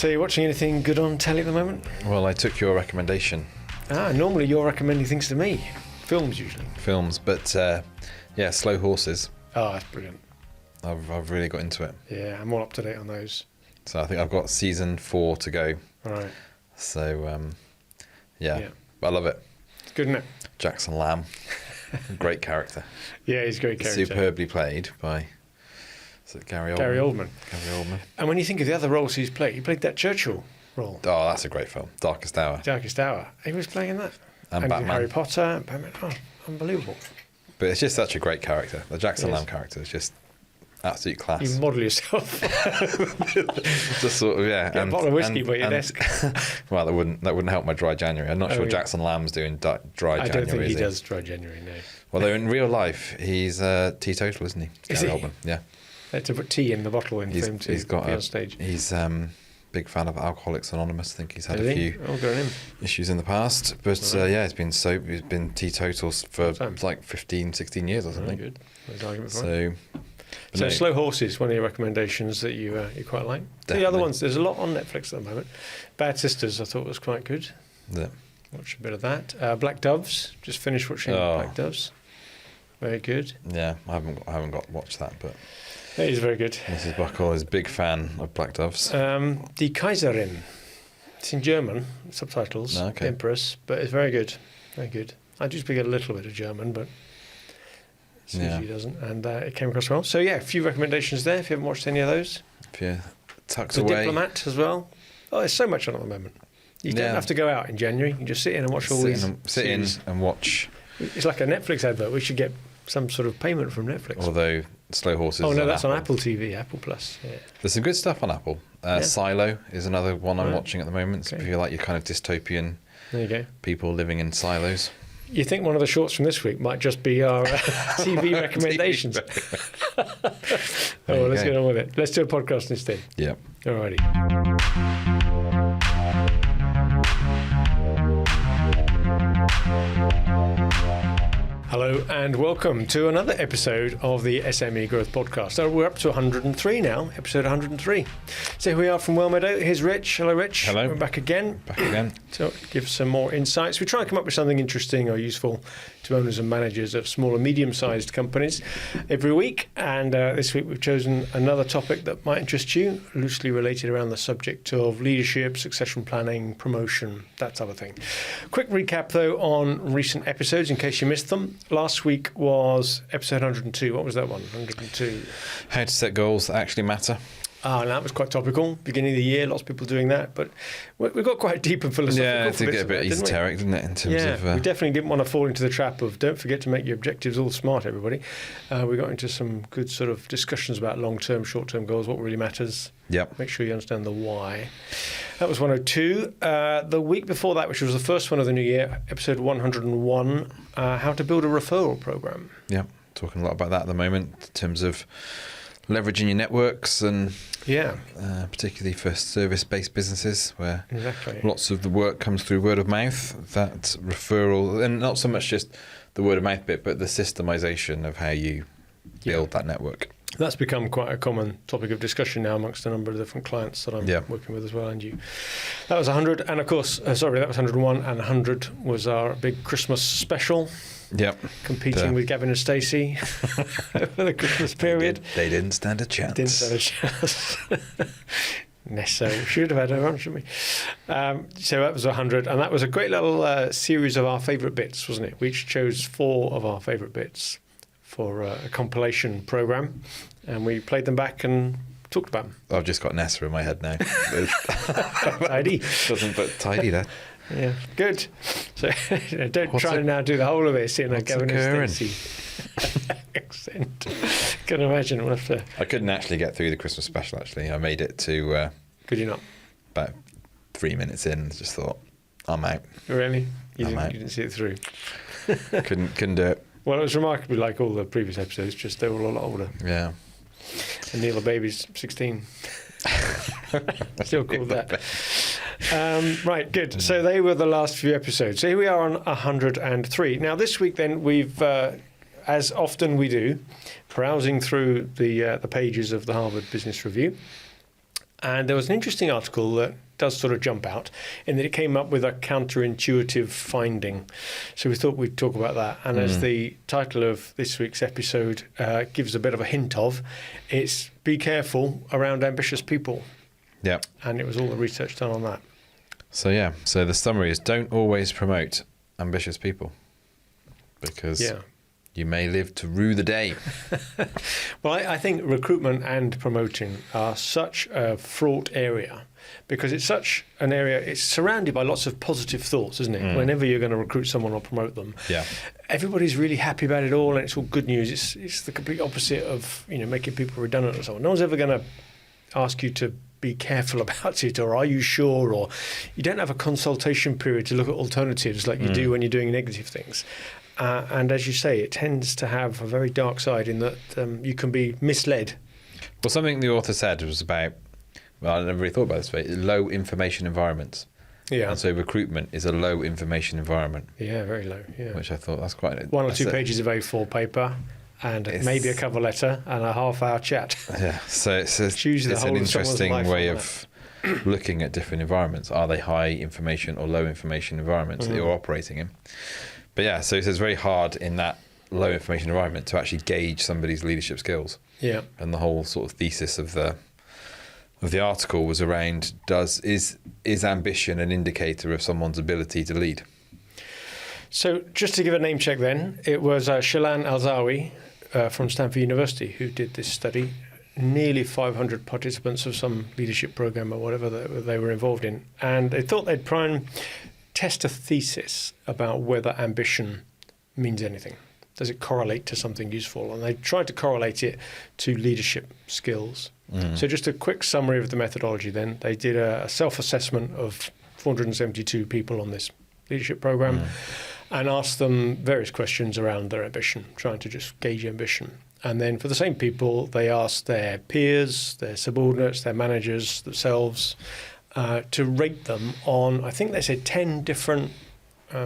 So you're watching anything good on telly at the moment? Well, I took your recommendation. Normally you're recommending things to me. Films, usually. Films, but Slow Horses. Oh, that's brilliant. I've really got into it. Yeah, I'm all up to date on those. So I think I've got season 4 to go. All right. So, I love it. It's good, isn't it? Jackson Lamb, great character. Yeah, he's a great character. Superbly played by Gary Oldman. Gary Oldman. Gary Oldman. And when you think of the other roles he's played, he played that Churchill role. Oh, that's a great film. Darkest Hour. Darkest Hour. He was playing that. And Batman. Harry Potter. And Batman. Oh, unbelievable. But it's just such a great character. The Jackson Lamb character is just absolute class. You model yourself. Just sort of, yeah. Get a bottle of whiskey by your desk. Well, that wouldn't help my dry January. I'm not sure Jackson Lamb's doing dry January. I don't think he does dry January, no. Although in real life, he's teetotal, isn't he? Is he? Oldman. Yeah. They had to put tea in the bottle in film to be on stage. He's big fan of Alcoholics Anonymous. I think he's had a few issues in the past. But he's been teetotal for like 15, 16 years or something. Good. There's argument for it. So Slow Horses, one of your recommendations that you quite like. Definitely. The other ones, there's a lot on Netflix at the moment. Bad Sisters, I thought was quite good. Yeah. Watch a bit of that. Black Doves, just finished watching Black Doves. Very good. Yeah, I haven't got watched that, but it is very good. Mrs. Buckle is a big fan of Black Doves. Die Kaiserin. It's in German, subtitles, The Empress, but it's very good. Very good. I do speak a little bit of German, but Susie doesn't, and it came across well. So a few recommendations there if you haven't watched any of those. If you're tucked away. The Diplomat as well. Oh, there's so much on at the moment. You don't have to go out in January. You can just sit in and watch all these. Sit in and watch. It's like a Netflix advert. We should get some sort of payment from Netflix. Although Slow Horses. Oh no, that's on Apple TV, Apple Plus. Yeah. There's some good stuff on Apple. Silo is another one I'm watching at the moment. So if you like your kind of dystopian, there you go. People living in silos. You think one of the shorts from this week might just be our TV recommendations? Let's get on with it. Let's do a podcast instead. Yeah. Alrighty. Hello and welcome to another episode of the SME Growth Podcast. So we're up to 103 now, episode 103. So here we are from Wellmeadow. Here's Rich. Hello, Rich. Hello. We're back again. To give some more insights. We try and come up with something interesting or useful to owners and managers of small and medium-sized companies every week. And this week we've chosen another topic that might interest you, loosely related around the subject of leadership, succession planning, promotion, that type of thing. Quick recap, though, on recent episodes in case you missed them. Last week was episode 102. What was that one? 102. How to set goals that actually matter. And that was quite topical. Beginning of the year, lots of people doing that. But we got quite deep and philosophical. Yeah, to get a bit esoteric, didn't it? In terms of, we definitely didn't want to fall into the trap of don't forget to make your objectives all smart, everybody. We got into some good sort of discussions about long-term, short-term goals, what really matters. Yep. Make sure you understand the why. That was 102. The week before that, which was the first one of the new year, episode 101, how to build a referral program. Yeah, talking a lot about that at the moment in terms of leveraging your networks and particularly for service-based businesses where lots of the work comes through word of mouth, that referral, and not so much just the word of mouth bit, but the systemization of how you build that network. That's become quite a common topic of discussion now amongst a number of different clients that I'm working with as well, and you. That was 100, and of course, that was 101, and 100 was our big Christmas special. Yep. Competing with Gavin and Stacey for the Christmas period. They didn't stand a chance. So we should have had her on, shouldn't we? So that was 100, and that was a great little series of our favourite bits, wasn't it? We each chose 4 of our favourite bits for a compilation programme, and we played them back and talked about them. I've just got Nessa in my head now. Tidy. Doesn't but tidy there. Yeah, good. So don't try to now do the whole of it in a Gavin and Stacey accent. Can imagine. We'll have to. I couldn't actually get through the Christmas special. Actually, I made it to. Could you not? About 3 minutes in, just thought, I'm out. Really? You didn't see it through. couldn't do it. Well, it was remarkably like all the previous episodes. Just they were all a lot older. Yeah. And Neil the baby's 16. Still called that. Right, good. So they were the last few episodes. So here we are on 103. Now this week then we've, as often we do, browsing through the pages of the Harvard Business Review, And there was an interesting article that does sort of jump out in that it came up with a counterintuitive finding. So we thought we'd talk about that. And as the title of this week's episode gives a bit of a hint of, it's Be Careful Around Ambitious People. Yeah. And it was all the research done on that. So so the summary is don't always promote ambitious people because you may live to rue the day. Well, I think recruitment and promoting are such a fraught area because it's such an area, it's surrounded by lots of positive thoughts, isn't it? Whenever you're going to recruit someone or promote them. Yeah. Everybody's really happy about it all and it's all good news. It's the complete opposite of, making people redundant or something. No one's ever going to ask you to be careful about it, or are you sure, or you don't have a consultation period to look at alternatives like you do when you're doing negative things. And as you say, it tends to have a very dark side in that you can be misled. Well, something the author said was about, I never really thought about this way, low information environments. Yeah. And so recruitment is a low information environment. Yeah, very low. Yeah. Which I thought that's quite... One or two pages of A4 paper and maybe a cover letter and a half-hour chat. Yeah, so it's an interesting way of looking at different environments. Are they high information or low information environments that you're operating in? But yeah, so it's very hard in that low information environment to actually gauge somebody's leadership skills. Yeah. And the whole sort of thesis of the article was around is ambition an indicator of someone's ability to lead? So just to give a name check then, it was Shilan Alzawi from Stanford University who did this study. Nearly 500 participants of some leadership program or whatever they were involved in. And they thought they'd try and test a thesis about whether ambition means anything. Does it correlate to something useful? And they tried to correlate it to leadership skills. So just a quick summary of the methodology then. They did a self-assessment of 472 people on this leadership program and asked them various questions around their ambition, trying to just gauge ambition. And then for the same people, they asked their peers, their subordinates, their managers, themselves, to rate them on, I think they said 10 different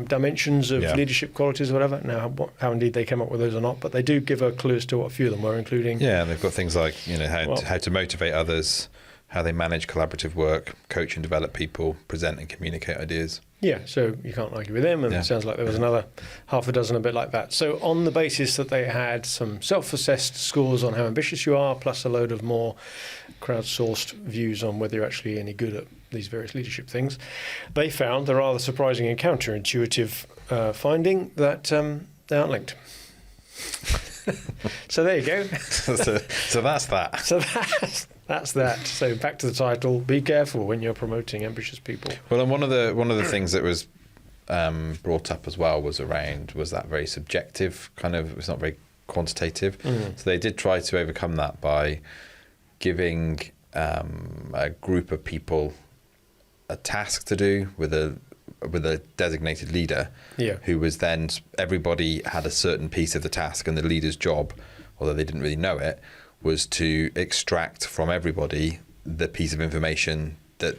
dimensions of leadership qualities or whatever. Now, how indeed they came up with those or not, but they do give a clue as to what a few of them were, including... Yeah, and they've got things like, how to motivate others, how they manage collaborative work, coach and develop people, present and communicate ideas. Yeah, so you can't argue with them, and it sounds like there was another half a dozen a bit like that. So on the basis that they had some self-assessed scores on how ambitious you are, plus a load of more crowdsourced views on whether you're actually any good at these various leadership things, they found the rather surprising and counterintuitive finding that they aren't linked. So there you go. so that's that. So that's that. So back to the title: be careful when you're promoting ambitious people. Well, and one of the things that was brought up as well was that very subjective kind of. It's not very quantitative. So they did try to overcome that by giving a group of people a task to do with a designated leader, who was then, everybody had a certain piece of the task, and the leader's job, although they didn't really know it, was to extract from everybody the piece of information that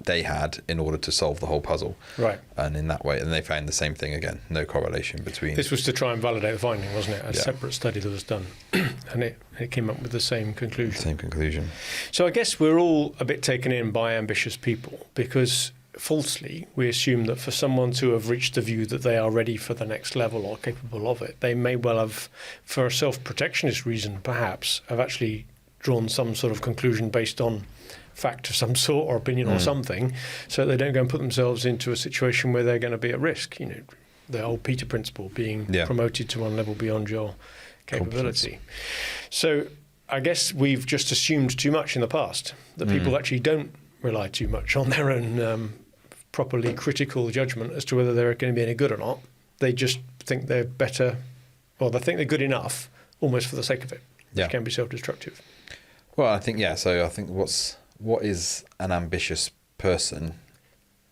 they had in order to solve the whole puzzle. Right. And in that way, and they found the same thing again, no correlation between... This was to try and validate the finding, wasn't it? A separate study that was done. And it came up with the same conclusion. Same conclusion. So I guess we're all a bit taken in by ambitious people because... falsely, we assume that for someone to have reached the view that they are ready for the next level or capable of it, they may well have, for a self-protectionist reason perhaps, have actually drawn some sort of conclusion based on fact of some sort or opinion or something, so they don't go and put themselves into a situation where they're going to be at risk. The old Peter principle, being promoted to one level beyond your capability. So I guess we've just assumed too much in the past, that people actually don't rely too much on their own properly critical judgment as to whether they're going to be any good or not. They just think they're better, or they think they're good enough almost for the sake of it, which can be self-destructive. Well, I think, so I think what is an ambitious person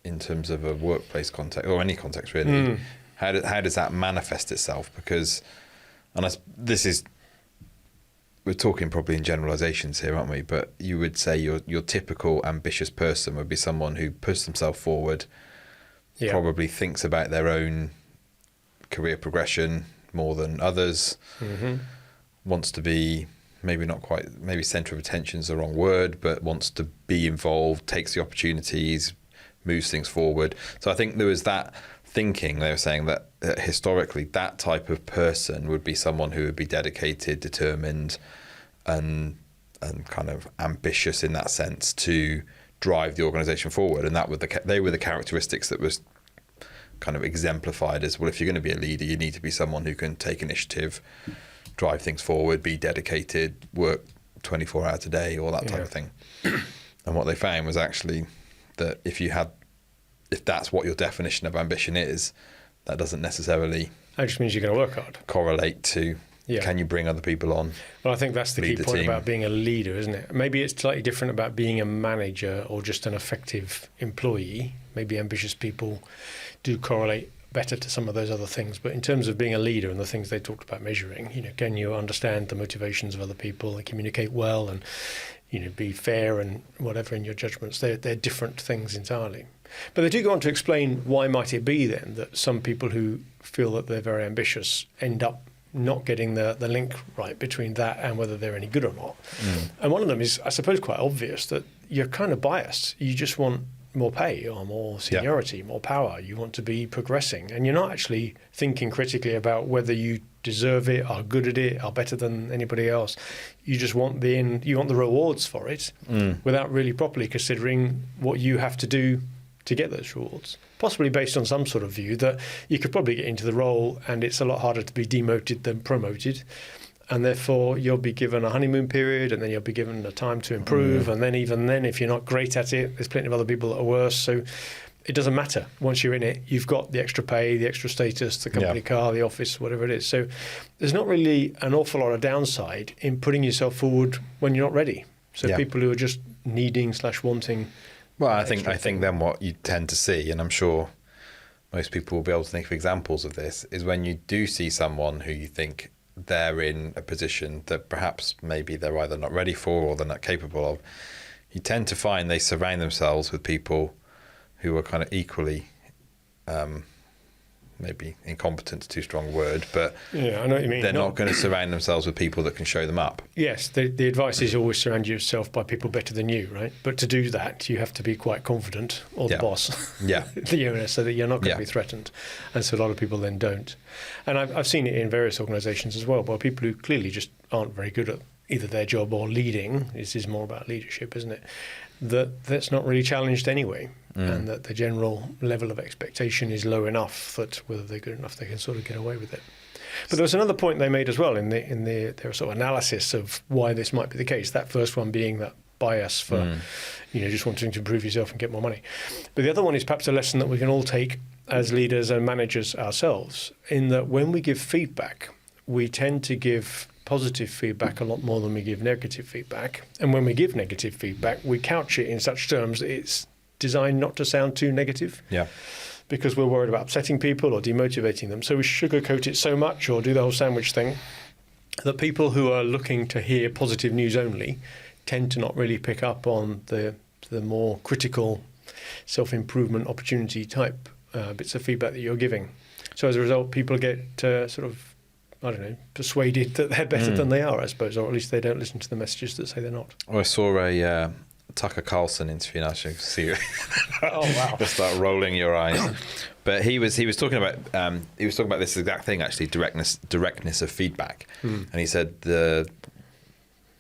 in terms of a workplace context, or any context really? How does that manifest itself? Because, we're talking probably in generalizations here, aren't we? But you would say your typical ambitious person would be someone who puts themselves forward, probably thinks about their own career progression more than others, wants to be maybe not quite, maybe centre of attention is the wrong word, but wants to be involved, takes the opportunities, moves things forward. So I think there was that thinking. They were saying that historically that type of person would be someone who would be dedicated, determined, and kind of ambitious in that sense to drive the organisation forward. And that they were the characteristics that was kind of exemplified as, well, if you're going to be a leader, you need to be someone who can take initiative, drive things forward, be dedicated, work 24 hours a day, all that type of thing. And what they found was actually that if that's what your definition of ambition is, that doesn't necessarily... That just means you're going to work hard. ...correlate to can you bring other people on. Well, I think that's the key point about being a leader, isn't it? Maybe it's slightly different about being a manager or just an effective employee. Maybe ambitious people do correlate better to some of those other things. But in terms of being a leader and the things they talked about measuring, can you understand the motivations of other people and communicate well and, be fair and whatever in your judgments? They're different things entirely. But they do go on to explain why might it be then that some people who feel that they're very ambitious end up not getting the link right between that and whether they're any good or not. And one of them is, I suppose, quite obvious, that you're kind of biased. You just want more pay or more seniority, more power. You want to be progressing, and you're not actually thinking critically about whether you deserve it, are good at it, are better than anybody else. You just want the rewards for it without really properly considering what you have to do to get those rewards, possibly based on some sort of view that you could probably get into the role and it's a lot harder to be demoted than promoted, and therefore you'll be given a honeymoon period and then you'll be given a time to improve, and then even then, if you're not great at it, there's plenty of other people that are worse. So it doesn't matter. Once you're in it, you've got the extra pay, the extra status, the company car, the office, whatever it is. So there's not really an awful lot of downside in putting yourself forward when you're not ready. So people who are just needing/wanting... Well, I think then what you tend to see, and I'm sure most people will be able to think of examples of this, is when you do see someone who you think they're in a position that perhaps maybe they're either not ready for or they're not capable of, you tend to find they surround themselves with people who are kind of equally, maybe incompetent's too strong a word, but I know what you mean. They're not going to surround themselves with people that can show them up. Yes, the advice is always surround yourself by people better than you, right? But to do that, you have to be quite confident, or the boss, the owner, so that you're not going to be threatened. And so a lot of people then don't. And I've seen it in various organisations as well, where people who clearly just aren't very good at either their job or leading, this is more about leadership, isn't it? That's not really challenged anyway, and that the general level of expectation is low enough that whether they're good enough, they can sort of get away with it. But there was another point they made as well in their sort of analysis of why this might be the case. That first one being that bias for just wanting to improve yourself and get more money. But the other one is perhaps a lesson that we can all take as leaders and managers ourselves, in that when we give feedback, we tend to give positive feedback a lot more than we give negative feedback. And when we give negative feedback, we couch it in such terms that it's designed not to sound too negative. Because we're worried about upsetting people or demotivating them. So we sugarcoat it so much, or do the whole sandwich thing, that people who are looking to hear positive news only tend to not really pick up on the more critical self-improvement opportunity type bits of feedback that you're giving. So as a result, people get sort of, persuaded that they're better than they are, I suppose, or at least they don't listen to the messages that say they're not. Well, I saw a Tucker Carlson interview, and I should see it. Oh wow! Just start rolling your eyes. But he was talking about this exact thing, actually, directness of feedback. And he said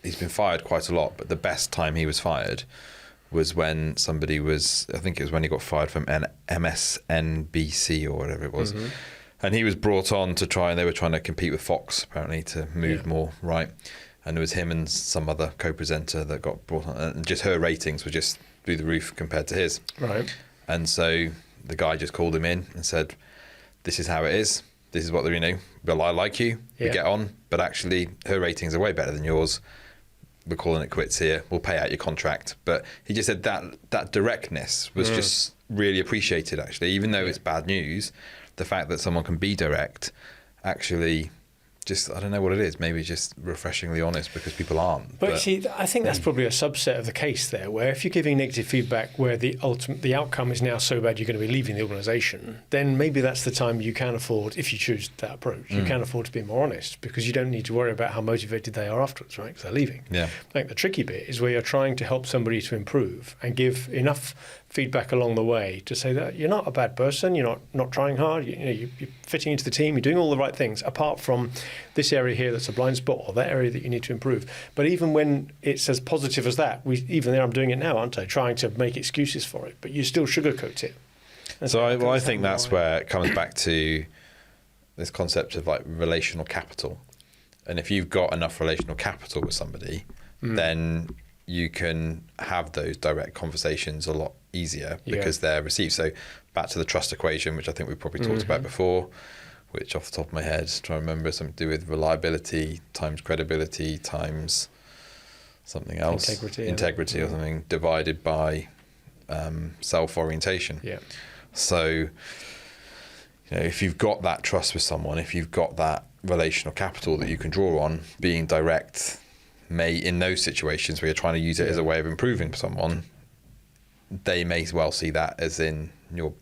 he's been fired quite a lot, but the best time he was fired was when somebody was, I think it was when he got fired from MSNBC or whatever it was. And he was brought on they were trying to compete with Fox, apparently, to move more right. And it was him and some other co-presenter that got brought on. And just her ratings were just through the roof compared to his. Right. And so the guy just called him in and said, this is how it is. This is what well, I like you. We get on. But actually, her ratings are way better than yours. We're calling it quits here. We'll pay out your contract. But he just said that directness was just really appreciated, actually. Even though it's bad news, the fact that someone can be direct actually just, I don't know what it is, maybe just refreshingly honest because people aren't. But see, I think that's probably a subset of the case there, where if you're giving negative feedback where the outcome is now so bad you're going to be leaving the organisation, then maybe that's the time you can afford, if you choose that approach, you can afford to be more honest, because you don't need to worry about how motivated they are afterwards, right, because they're leaving. Yeah. I think the tricky bit is where you're trying to help somebody to improve and give enough feedback along the way to say that you're not a bad person, you're not trying hard, you're fitting into the team, you're doing all the right things, apart from this area here that's a blind spot, or that area that you need to improve. But even when it's as positive as that, even there I'm doing it now, aren't I, trying to make excuses for it, but you still sugarcoat it. So I think that's where it comes back to this concept of like relational capital. And if you've got enough relational capital with somebody, then you can have those direct conversations a lot easier because they're received. So back to the trust equation, which I think we probably talked about before, which off the top of my head, trying to remember, something to do with reliability times credibility times something else. Integrity or something, divided by self-orientation. Yeah. So, if you've got that trust with someone, if you've got that relational capital that you can draw on, being direct may, in those situations where you're trying to use it as a way of improving someone, they may well see that as in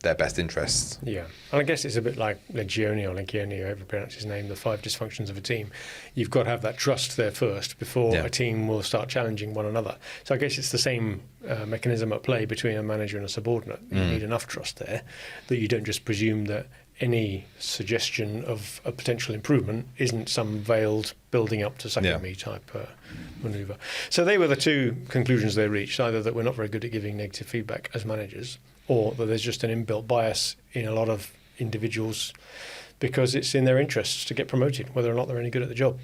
their best interests. Yeah, and I guess it's a bit like Lencioni, however you pronounce his name, the 5 dysfunctions of a team. You've got to have that trust there first before a team will start challenging one another. So I guess it's the same mechanism at play between a manager and a subordinate. You need enough trust there that you don't just presume that any suggestion of a potential improvement isn't some veiled building up to suck at me type manoeuvre. So they were the 2 conclusions they reached, either that we're not very good at giving negative feedback as managers, or that there's just an inbuilt bias in a lot of individuals because it's in their interests to get promoted, whether or not they're any good at the job.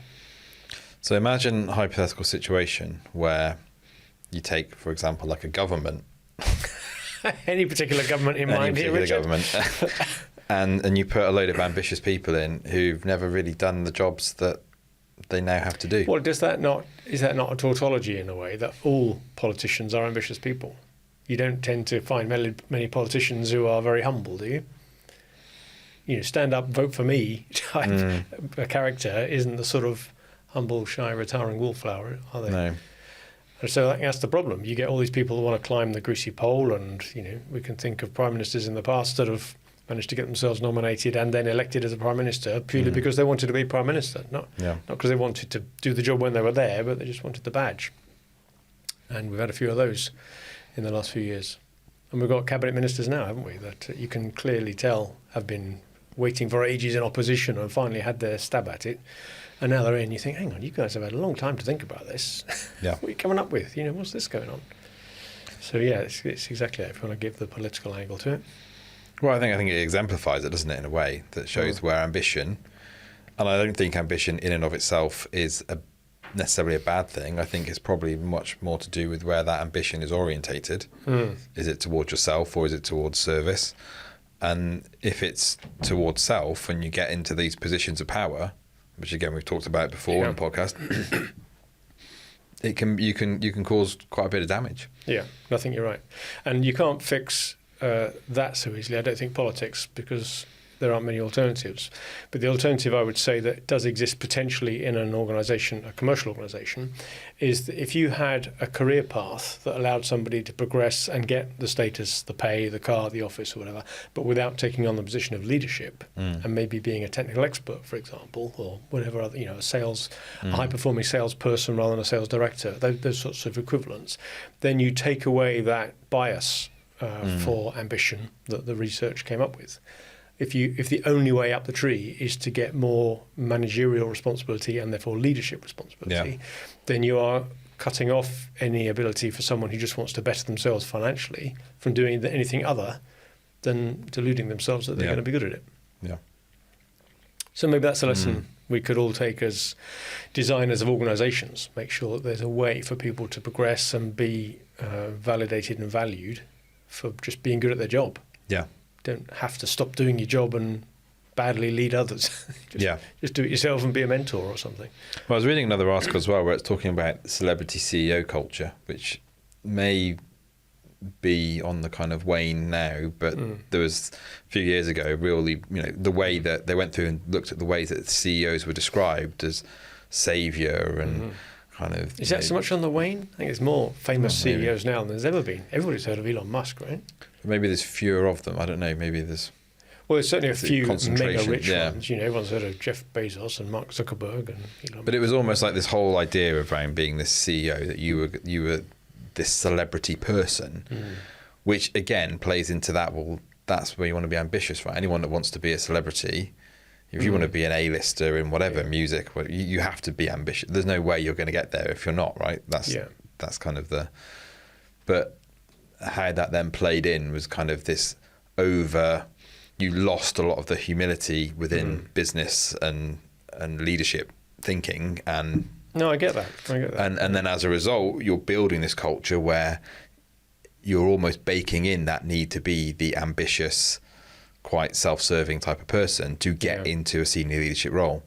So imagine a hypothetical situation where you take, for example, like a government. Any particular government in mind here, Richard? Government. And you put a load of ambitious people in who've never really done the jobs that they now have to do. Well, is that not a tautology in a way, that all politicians are ambitious people? You don't tend to find many politicians who are very humble, do you? Stand up, vote for me type a character isn't the sort of humble, shy, retiring wallflower, are they? No. And so that's the problem. You get all these people who want to climb the greasy pole, and we can think of prime ministers in the past that have managed to get themselves nominated and then elected as a prime minister purely because they wanted to be prime minister, not because they wanted to do the job when they were there, but they just wanted the badge. And we've had a few of those in the last few years. And we've got cabinet ministers now, haven't we, that you can clearly tell have been waiting for ages in opposition and finally had their stab at it. And now they're in, you think, hang on, you guys have had a long time to think about this. Yeah. What are you coming up with? What's this going on? So, it's exactly that, if you want to give the political angle to it. Well, I think it exemplifies it, doesn't it, in a way that shows where ambition, and I don't think ambition in and of itself is necessarily a bad thing. I think it's probably much more to do with where that ambition is orientated. Is it towards yourself or is it towards service? And if it's towards self and you get into these positions of power, which again we've talked about before in the podcast, you can cause quite a bit of damage. Yeah, I think you're right. And you can't fix that so easily. I don't think politics, because there aren't many alternatives. But the alternative, I would say, that does exist potentially in an organisation, a commercial organisation, is that if you had a career path that allowed somebody to progress and get the status, the pay, the car, the office or whatever, but without taking on the position of leadership and maybe being a technical expert, for example, or whatever other, a high-performing salesperson rather than a sales director, those sorts of equivalents, then you take away that bias for ambition that the research came up with. If the only way up the tree is to get more managerial responsibility and therefore leadership responsibility, then you are cutting off any ability for someone who just wants to better themselves financially from doing anything other than deluding themselves that they're going to be good at it. Yeah. So maybe that's a lesson we could all take as designers of organisations. Make sure that there's a way for people to progress and be validated and valued for just being good at their job. Yeah. Don't have to stop doing your job and badly lead others. Just do it yourself and be a mentor or something. Well, I was reading another article as well where it's talking about celebrity CEO culture, which may be on the kind of wane now, but there was a few years ago, really, the way that they went through and looked at the ways that CEOs were described as saviour and kind of... Is that so much on the wane? I think there's more famous CEOs now than there's ever been. Everybody's heard of Elon Musk, right? Maybe there's fewer of them. I don't know. Maybe there's... Well, there's certainly a few mega rich ones. Everyone's heard of Jeff Bezos and Mark Zuckerberg and Elon. But it was almost like this whole idea of around being this CEO, that you were this celebrity person, which again plays into that. Well, that's where you want to be ambitious, right? Anyone that wants to be a celebrity, if you want to be an A-lister in whatever music, you have to be ambitious. There's no way you're going to get there if you're not, right? That's kind of the... But how that then played in was kind of this you lost a lot of the humility within business and leadership thinking, and no, I get that. And then as a result, you're building this culture where you're almost baking in that need to be the ambitious, quite self-serving type of person to get into a senior leadership role.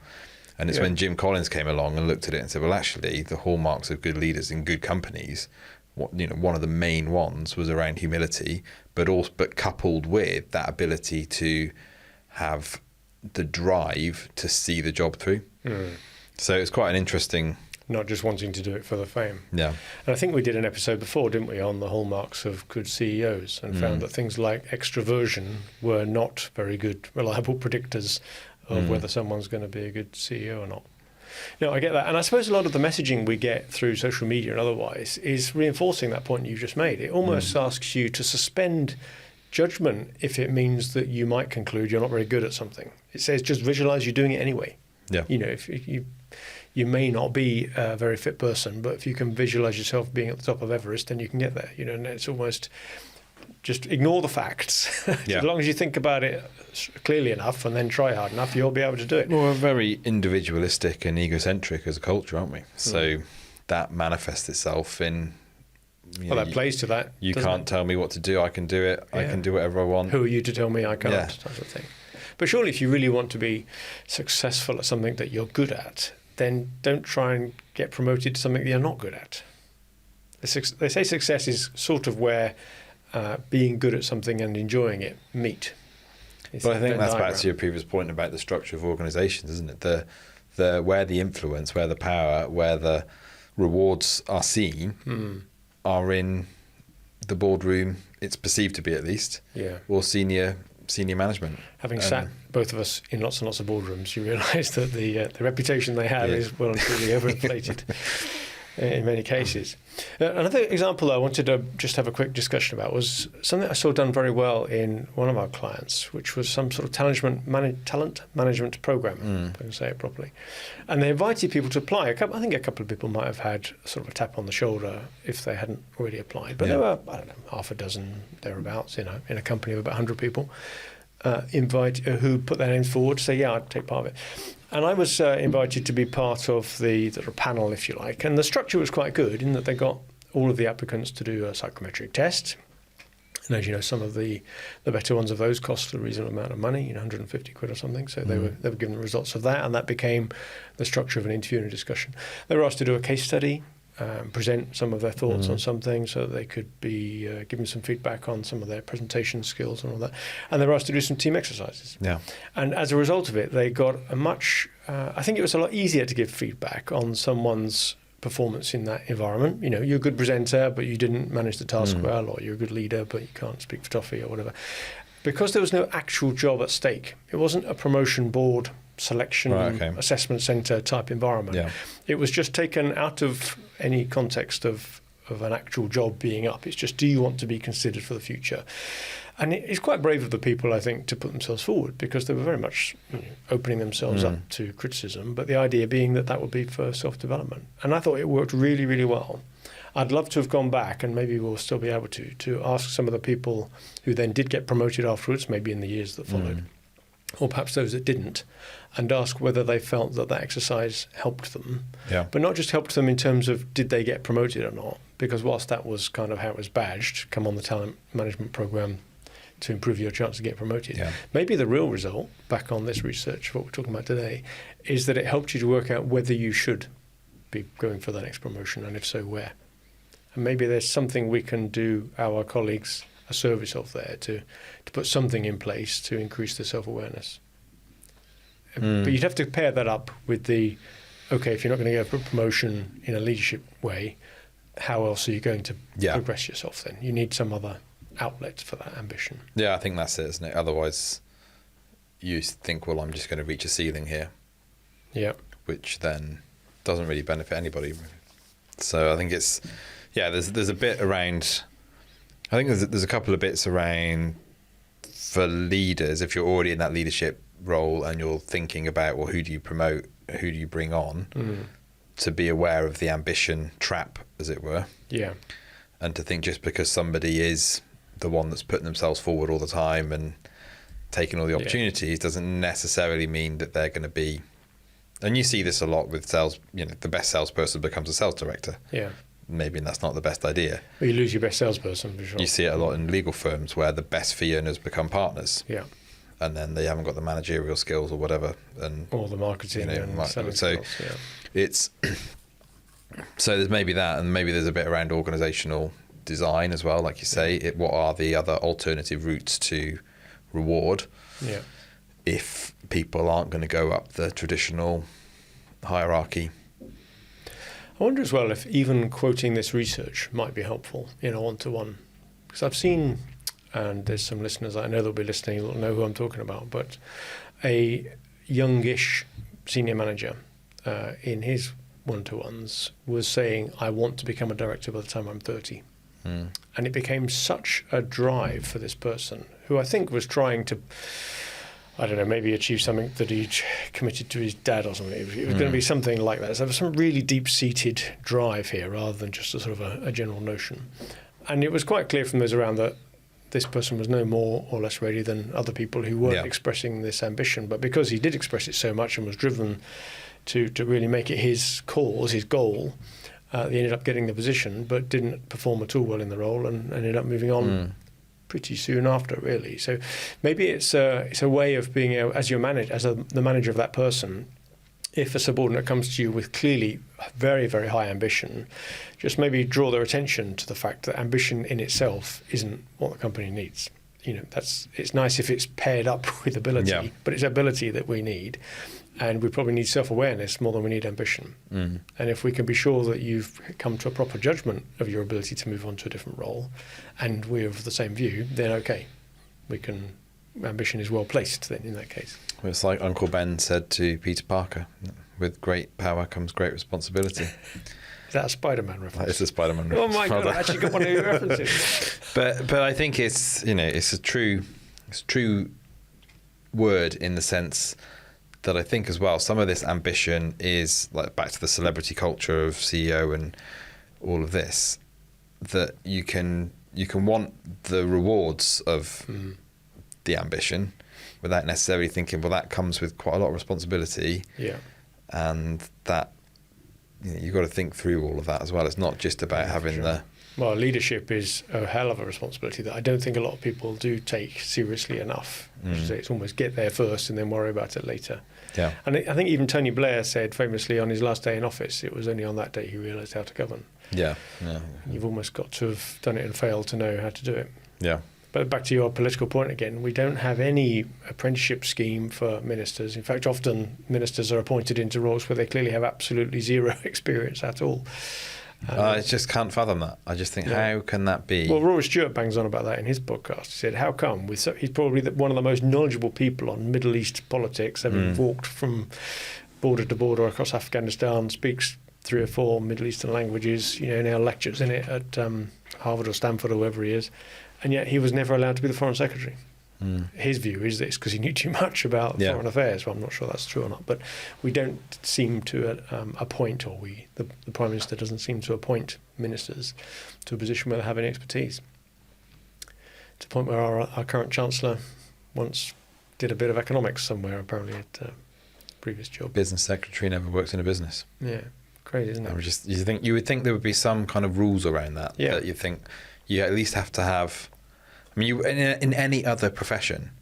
And it's when Jim Collins came along and looked at it and said, well, actually, the hallmarks of good leaders in good companies, one of the main ones was around humility, but coupled with that ability to have the drive to see the job through. So it's quite an interesting... Not just wanting to do it for the fame. Yeah. And I think we did an episode before, didn't we, on the hallmarks of good CEOs, and found that things like extroversion were not very good, reliable predictors of whether someone's going to be a good CEO or not. I get that. And I suppose a lot of the messaging we get through social media and otherwise is reinforcing that point you just made. It almost asks you to suspend judgment if it means that you might conclude you're not very good at something. It says just visualize you're doing it anyway. Yeah. If you may not be a very fit person, but if you can visualize yourself being at the top of Everest, then you can get there. And it's almost just ignore the facts. As long as you think about it clearly enough and then try hard enough, you'll be able to do it. Well, we're very individualistic and egocentric as a culture, aren't we? So that manifests itself in... that plays to that. You can't tell me what to do. I can do it. I can do whatever I want. Who are you to tell me I can't? Type of thing. But surely if you really want to be successful at something that you're good at, then don't try and get promoted to something that you're not good at. They say success is sort of where being good at something and enjoying it meet. But I think that's back to your previous point about the structure of organisations, isn't it? The where the influence, where the power, where the rewards are seen are in the boardroom. It's perceived to be, at least. Yeah. Or senior management. Having sat both of us in lots and lots of boardrooms, you realise that the reputation they have is well and truly overinflated in many cases. Another example I wanted to just have a quick discussion about was something I saw done very well in one of our clients, which was some sort of talent management program, if I can say it properly. And they invited people to apply. I think a couple of people might have had sort of a tap on the shoulder if they hadn't already applied. But there were, I don't know, half a dozen thereabouts, in a company of about 100 people, who put their names forward to say, yeah, I'd take part of it. And I was invited to be part of the panel, if you like. And the structure was quite good in that they got all of the applicants to do a psychometric test. And as you know, some of the better ones of those cost a reasonable amount of money, 150 quid or something. So they were given the results of that, and that became the structure of an interview and a discussion. They were asked to do a case study, present some of their thoughts on something so that they could be given some feedback on some of their presentation skills and all that. And they were asked to do some team exercises. Yeah. And as a result of it, they got a much, I think it was a lot easier to give feedback on someone's performance in that environment. You're a good presenter, but you didn't manage the task well, or you're a good leader, but you can't speak for toffee or whatever. Because there was no actual job at stake. It wasn't a promotion board selection assessment centre type environment. Yeah. It was just taken out of any context of an actual job being up. It's just, do you want to be considered for the future? And it's quite brave of the people, I think, to put themselves forward, because they were very much opening themselves up to criticism, but the idea being that would be for self-development. And I thought it worked really, really well. I'd love to have gone back, and maybe we'll still be able to ask some of the people who then did get promoted afterwards, maybe in the years that followed, or perhaps those that didn't, and ask whether they felt that exercise helped them. Yeah. But not just helped them in terms of did they get promoted or not, because whilst that was kind of how it was badged, come on the talent management program to improve your chance of getting promoted. Yeah. Maybe the real result, back on this research, what we're talking about today, is that it helped you to work out whether you should be going for the next promotion, and if so, where. And maybe there's something we can do our colleagues a service of there to put something in place to increase the self-awareness. But you'd have to pair that up with okay, if you're not going to go for a promotion in a leadership way, how else are you going to progress yourself then? You need some other outlet for that ambition. Yeah, I think that's it, isn't it? Otherwise, you think, well, I'm just going to reach a ceiling here. Yeah. Which then doesn't really benefit anybody. So I think it's, there's a bit around, I think there's a couple of bits around for leaders, if you're already in that leadership role and you're thinking about, well, who do you promote, who do you bring on, to be aware of the ambition trap, as it were. Yeah. And to think just because somebody is the one that's putting themselves forward all the time and taking all the opportunities doesn't necessarily mean that they're going to be, and you see this a lot with sales, the best salesperson becomes a sales director. Yeah. Maybe that's not the best idea. Well, you lose your best salesperson, for sure. You see it a lot in legal firms where the best fee earners become partners. Yeah. And then they haven't got the managerial skills or whatever. Or the marketing and selling skills. It's, so there's maybe that, and maybe there's a bit around organisational design as well, like you say. What are the other alternative routes to reward? Yeah. If people aren't going to go up the traditional hierarchy. I wonder as well if even quoting this research might be helpful in a one-to-one. Because I've seen, and there's some listeners I know that'll be listening, that'll know who I'm talking about, but a youngish senior manager in his one-to-ones was saying, I want to become a director by the time I'm 30. And it became such a drive for this person, who I think was trying to, I don't know, maybe achieve something that he'd committed to his dad or something. It was going to be something like that. So there was some really deep-seated drive here rather than just a sort of a general notion. And it was quite clear from those around that this person was no more or less ready than other people who weren't expressing this ambition. But because he did express it so much and was driven to really make it his cause, his goal, he ended up getting the position but didn't perform at all well in the role and ended up moving on pretty soon after, really. So maybe it's a way of being able, as your manager, the manager of that person, if a subordinate comes to you with clearly very, very high ambition, just maybe draw their attention to the fact that ambition in itself isn't what the company needs. It's nice if it's paired up with ability, but it's ability that we need. And we probably need self-awareness more than we need ambition. And if we can be sure that you've come to a proper judgment of your ability to move on to a different role, and we're of the same view, then okay, ambition is well placed then in that case. Well, it's like Uncle Ben said to Peter Parker, with great power comes great responsibility. Is that a Spider-Man reference? It's a Spider-Man reference. Oh my God, I actually got one of your references. But I think it's a true word in the sense that I think as well, some of this ambition is like back to the celebrity culture of CEO and all of this, that you can want the rewards of the ambition without necessarily thinking, well, that comes with quite a lot of responsibility. Yeah. And that you've got to think through all of that as well. It's not just about having Well, leadership is a hell of a responsibility that I don't think a lot of people do take seriously enough. It's almost get there first and then worry about it later. Yeah. And I think even Tony Blair said famously on his last day in office, it was only on that day he realised how to govern. Yeah. You've almost got to have done it and failed to know how to do it. Yeah. But back to your political point again, we don't have any apprenticeship scheme for ministers. In fact, often ministers are appointed into roles where they clearly have absolutely zero experience at all. I just can't fathom that. I just think, how can that be? Well, Rory Stewart bangs on about that in his podcast. He said, how come? He's probably one of the most knowledgeable people on Middle East politics, having walked from border to border across Afghanistan, speaks 3 or 4 Middle Eastern languages, now lectures in it at Harvard or Stanford or wherever he is, and yet he was never allowed to be the Foreign Secretary. His view is that it's because he knew too much about foreign affairs. Well, I'm not sure that's true or not, but we don't seem to appoint, or the Prime Minister doesn't seem to appoint ministers to a position where they have any expertise. To the point where our current Chancellor once did a bit of economics somewhere, apparently at a previous job. Business secretary never worked in a business. Yeah, crazy, isn't it? You would think there would be some kind of rules around that. Yeah. That you think you at least have to have. I mean, in any other profession,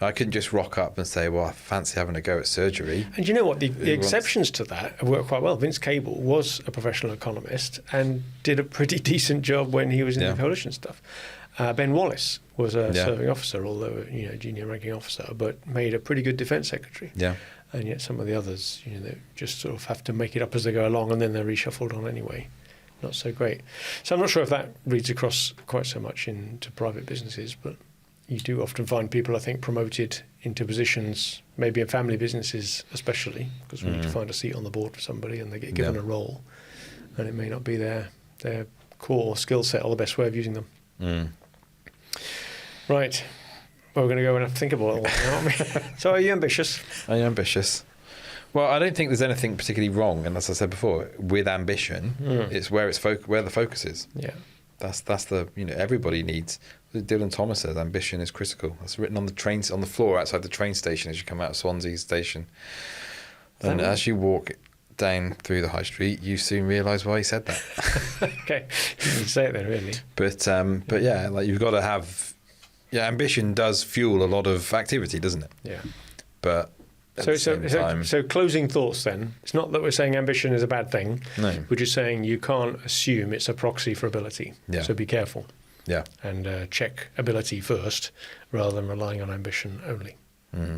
I couldn't just rock up and say, well, I fancy having a go at surgery. And you know what? The exceptions to that work quite well. Vince Cable was a professional economist and did a pretty decent job when he was in the coalition stuff. Ben Wallace was a serving officer, although junior ranking officer, but made a pretty good defence secretary. Yeah. And yet some of the others, they just sort of have to make it up as they go along, and then they're reshuffled on anyway. Not so great. So I'm not sure if that reads across quite so much into private businesses, but you do often find people, I think, promoted into positions, maybe in family businesses especially, because we need to find a seat on the board for somebody and they get given a role, and it may not be their core skill set or the best way of using them. Right. Well, we're going to go and have to think about it all now, aren't we? So are you ambitious? Are you ambitious? Well, I don't think there's anything particularly wrong, and as I said before, with ambition, it's where the focus is. Yeah. That's the everybody needs. Dylan Thomas says ambition is critical. That's written on the floor outside the train station as you come out of Swansea station. And as you walk down through the high street, you soon realise why he said that. Okay, you can say it then, really. But yeah, like you've got to have. Yeah, ambition does fuel a lot of activity, doesn't it? Yeah. But so closing thoughts then. It's not that we're saying ambition is a bad thing. No. We're just saying you can't assume it's a proxy for ability. Yeah. So be careful. Yeah. And check ability first rather than relying on ambition only. Mm-hmm.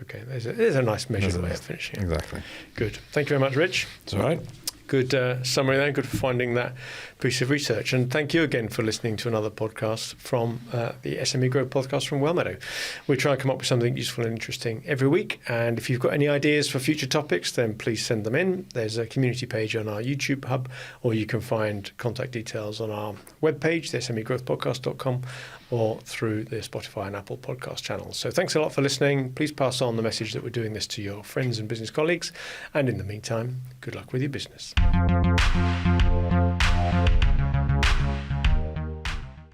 Okay, there's a nice measured way of finishing. Exactly. Good. Thank you very much, Rich. It's all right. Good summary there. Good for finding that piece of research. And thank you again for listening to another podcast from the SME Growth podcast from Wellmeadow. We try and come up with something useful and interesting every week. And if you've got any ideas for future topics, then please send them in. There's a community page on our YouTube hub, or you can find contact details on our webpage, the SMEgrowthpodcast.com, or through the Spotify and Apple podcast channels. So thanks a lot for listening. Please pass on the message that we're doing this to your friends and business colleagues. And in the meantime, good luck with your business.